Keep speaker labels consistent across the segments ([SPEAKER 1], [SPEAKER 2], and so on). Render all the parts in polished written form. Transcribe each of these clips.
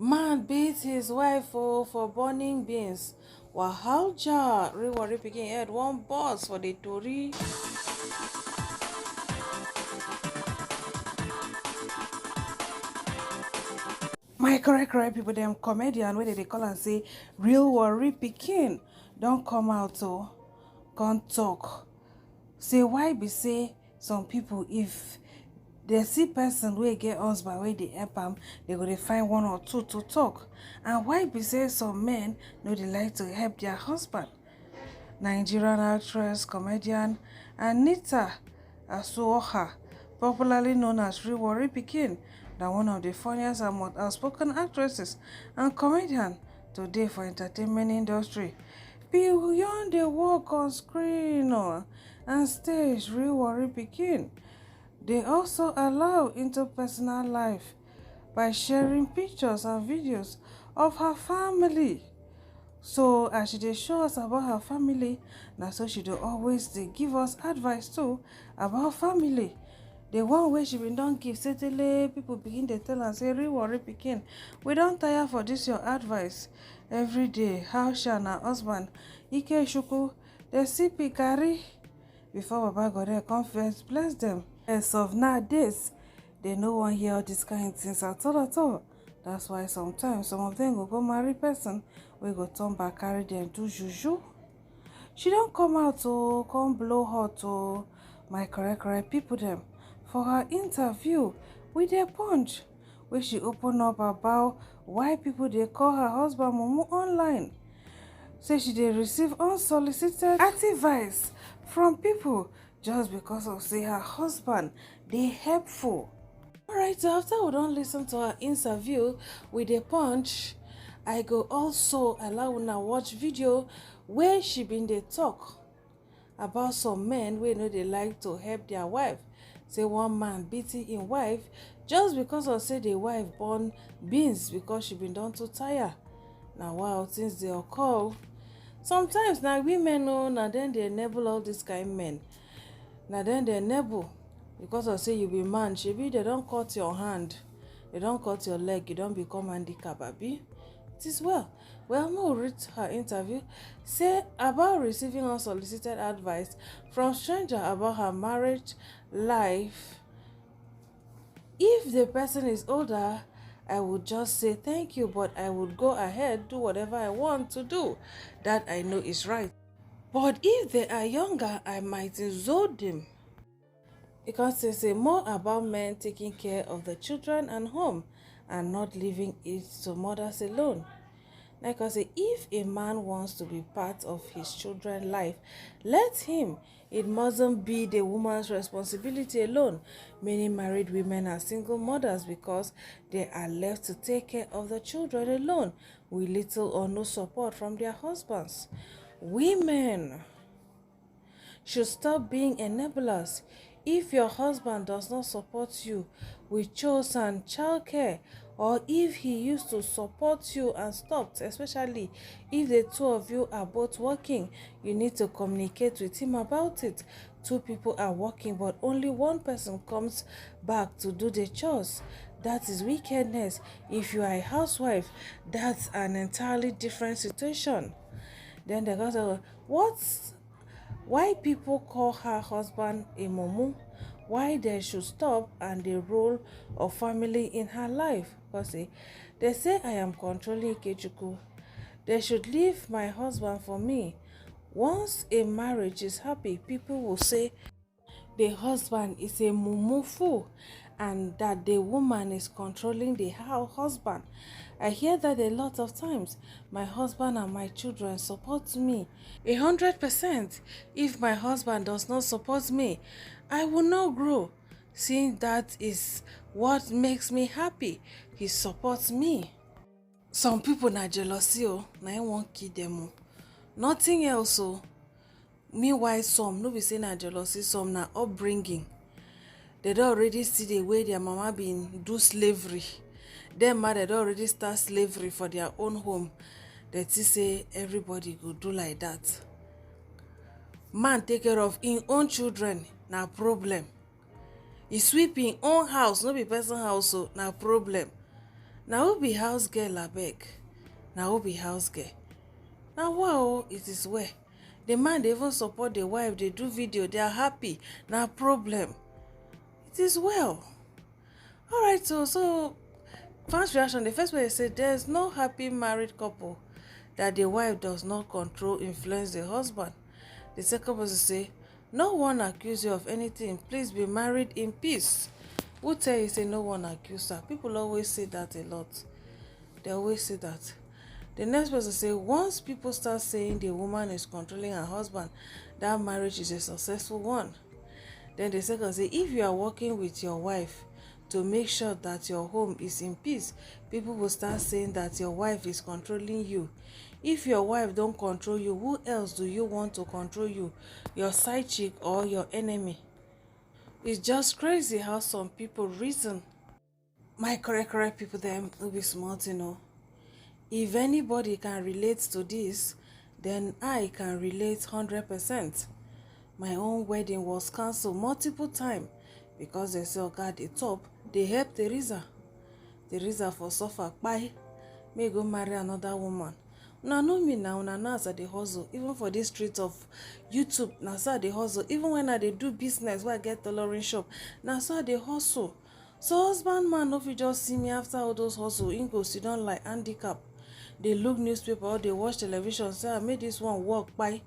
[SPEAKER 1] Man beats his wife for burning beans. Wahalja, Warri pikin head one boss for the tori. My correct people, them comedian where they call and say real Warri pikin don't come out to come talk. Say why be say some people if they see person wey get husband wey dey help am, they go dey find one or two to talk. And why be say some men no dey like to help their husband? Nigerian actress, comedian Anita sh0ck, popularly known as Real Warri Pikin, na one of the funniest and most outspoken actresses and comedian today for entertainment industry. Beyond the work on screen and stage, Real Warri Pikin they also allow into personal life by sharing pictures and videos of her family. So as she dey show us about her family, na so she dey always dey give us advice too about family. The one wey she bin don give certainly people begin dey tell am say Real Warri pikin, we don tire for dis your advice every day. How she and her husband sh0ck dey sip garri before Baba God come first bless them. As of nowadays, they no wan hear all dis kind things at all. That's why sometimes some of them go marry person we go turn back carry them do juju. She don't come out to come blow hot to my correct people them for her interview with a punch where she open up about why people they call her husband mumu online. Say she dey receive unsolicited advice from people just because of say her husband dey helpful. Alright, so after we don't listen to her interview with a punch, I go also allow una watch video where she been dey talk about some men wey no dey like to help their wife. Say one man beating him wife just because of say the wife burn beans because she been done too tired. Now wow, things dey occur. Sometimes na women na then they enable all these kind men. Na then they enable because of say you be man, shebi they don't cut your hand, they don't cut your leg, you don't become handicap abi. It is well. Well, no read her interview. Say about receiving unsolicited advice from stranger about her marriage life. If the person is older, I would just say thank you, but I would go ahead, do whatever I want to do. That I know is right. But if they are younger, I might insult them. Because they say more about men taking care of the children and home and not leaving it to mothers alone. Like I say, if a man wants to be part of his children's life, let him. It mustn't be the woman's responsibility alone. Many married women are single mothers because they are left to take care of the children alone with little or no support from their husbands. Women should stop being enablers. If your husband does not support you with chores and childcare, or if he used to support you and stopped, especially if the two of you are both working, you need to communicate with him about it. Two people are working, but only one person comes back to do the chores. That is wickedness. If you are a housewife, that's an entirely different situation. Then they go to, why people call her husband a mumu? Why they should stop and the role of family in her life? Because they say I am controlling sh0ck. They should leave my husband for me. Once a marriage is happy, people will say the husband is a mumu fool and that the woman is controlling the husband. I hear that a lot of times. My husband and my children support me 100%. If my husband does not support me, I will not grow. Seeing that is what makes me happy. He supports me. Some people na jealousy na I won't kill them. Nothing else Meanwhile, some no be say na jealousy, some na upbringing. They don't already see the way their mama been do slavery. Them ma they don't already start slavery for their own home. They say everybody go do like that. Man take care of his own children, na problem. He sweep his own house, no be person house, so na problem. Now who be house girl abeg? Now who be house girl? Now wow, it is well. The man they even support the wife, they do video, they are happy. Now problem. It is well. Alright, so fans reaction, the first way they say there's no happy married couple that the wife does not control, influence the husband. The second person say, no one accuse you of anything. Please be married in peace. Who tell you say no one accuse her? People always say that a lot. They always say that. The next person say, once people start saying the woman is controlling her husband, that marriage is a successful one. Then the second say, if you are working with your wife to make sure that your home is in peace, people will start saying that your wife is controlling you. If your wife don't control you, who else do you want to control you? Your side chick or your enemy? It's just crazy how some people reason. My correct people them will be smart, you know. If anybody can relate to this, then I can relate 100%. My own wedding was cancelled multiple times because they say, God, the top, they help Teresa for suffer. Bye. May go marry another woman. Una know me now, una know as I dey hustle. Even for this street of YouTube, na so I dey hustle. Even when I dey do business, where I get tailoring shop, na so I dey hustle. So husband man no fit just see me after all those hustle, im go sit down like handicap. They look newspaper or they watch television, say I made this one work. Bye.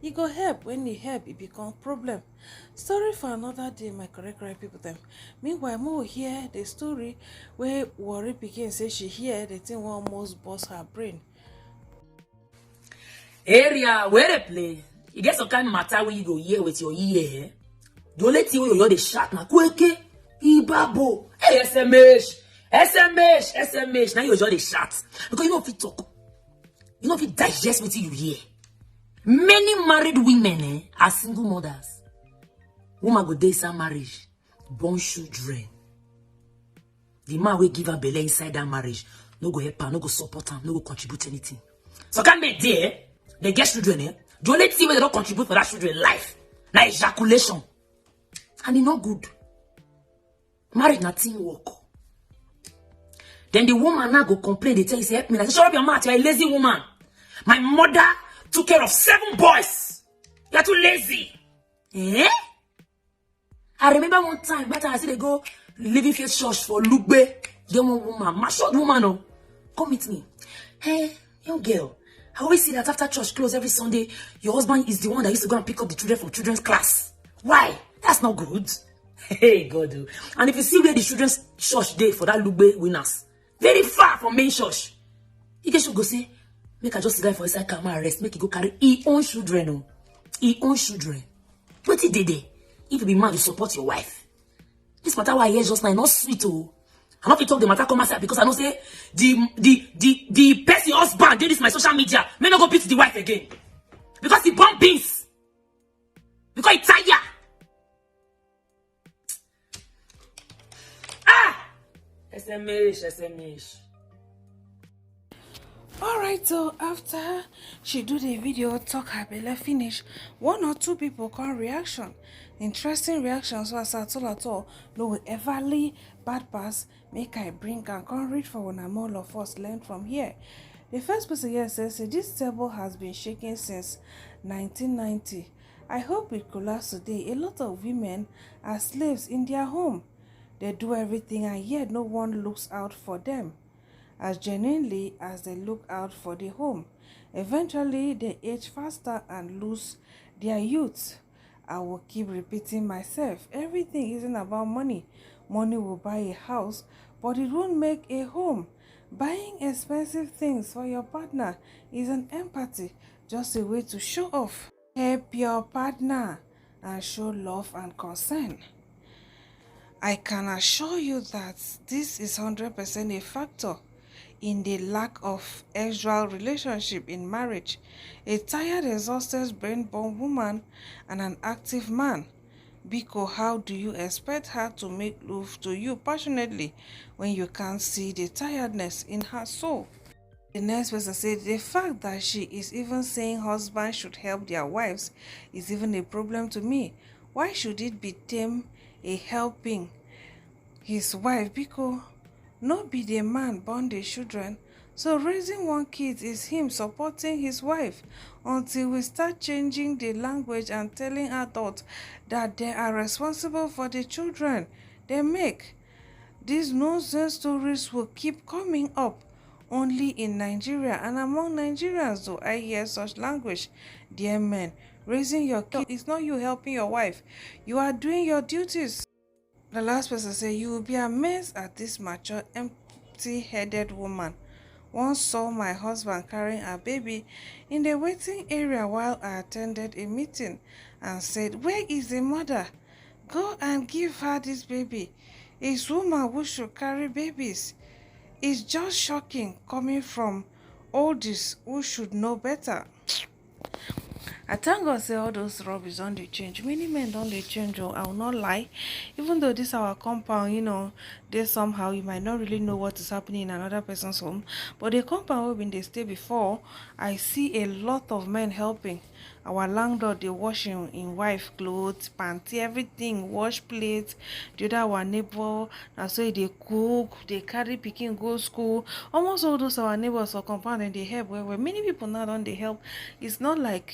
[SPEAKER 1] E go help. When e help, it become problem. Story for another day, my correct people them. Meanwhile, more hear the story where Warri pikin say she hear the thing will almost bust her brain.
[SPEAKER 2] Area where they play, you get some kind of matter where you go hear with your ear. The only thing where you hear the shot na kweke, ibabo, hey, SMH. Now you hear the shot because you know if you talk, you know if you digest what you hear. Many married women are single mothers. Woman go dey inside marriage, born children. The man will give her belly inside that marriage. No go help her, no go support her, no go contribute anything. So can they there? They get children, eh? The only thing where they don't contribute for that children life, na ejaculation. And it's not good. Marriage na teamwork. Then the woman now go complain, they tell you, say, help me. I say, shut up your mouth, you're a lazy woman. My mother took care of 7 boys. You're too lazy. Eh? I remember one time, better I see they go Living Faith Church for Lugbe. Get one woman, matured woman, oh, come meet me. Hey, young girl, I always see that after church close every Sunday, your husband is the one that used to go and pick up the children from children's class. Why? That's not good. Hey, God. Oh. And if you see where the children's church day for that Lugbe winners, very far from main church, you guys should go say, make I just sit down for inside car and rest, make you go carry his own children. Oh. His own children. What did they do? If you be man, you support your wife. This matter why I hear just now, not sweet. Oh. I not talk the matter come outside because I know say the person husband did this my social media may not go beat the wife again. Because he bomb beans. Because he tired. Ah! SMH.
[SPEAKER 1] Alright, so after she do the video, talk her belle finish, 1 or 2 people come reaction. Interesting reactions, so as at all, no will ever leave bad pass, make I bring and come read for one and all of us learn from here. The first person here says, this table has been shaking since 1990. I hope it collapsed today. A lot of women are slaves in their home. They do everything and yet no one looks out for them as genuinely as they look out for the home. Eventually, they age faster and lose their youth. I will keep repeating myself. Everything isn't about money. Money will buy a house, but it won't make a home. Buying expensive things for your partner is an empathy, just a way to show off. Help your partner and show love and concern. I can assure you that this is 100% a factor in the lack of sexual relationship in marriage. A tired, exhausted, brain-born woman and an active man. Biko, how do you expect her to make love to you passionately when you can't see the tiredness in her soul? The next person said, the fact that she is even saying husbands should help their wives is even a problem to me. Why should it be them a helping his wife? Biko, no be the man born the children. So raising one kid is him supporting his wife until we start changing the language and telling adults that they are responsible for the children they make. These nonsense stories will keep coming up. Only in Nigeria and among Nigerians do I hear such language. Dear men, raising your kid is not you helping your wife. You are doing your duties. The last person said, you will be amazed at this mature, empty-headed woman. Once saw my husband carrying a baby in the waiting area while I attended a meeting and said, where is the mother? Go and give her this baby. It's woman who should carry babies. It's just shocking coming from oldies who should know better. I thank God say all those rubbish don't they change. Many men don't they change, oh, I will not lie. Even though this our compound, they somehow you might not really know what is happening in another person's home. But the compound where been they stay before, I see a lot of men helping. Our landlord they washing in wife clothes, panty, everything, wash plates. The other our neighbor, now so they cook, they carry pikin go school. Almost all those our neighbors or compound and they help where many people now don't they help. It's not like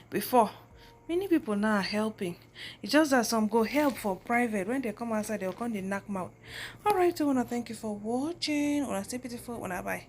[SPEAKER 1] before. Many people now are helping. It's just that some go help for private. When they come outside, they'll come they knock them out. Alright, I wanna thank you for watching. Wanna stay beautiful, wanna bye.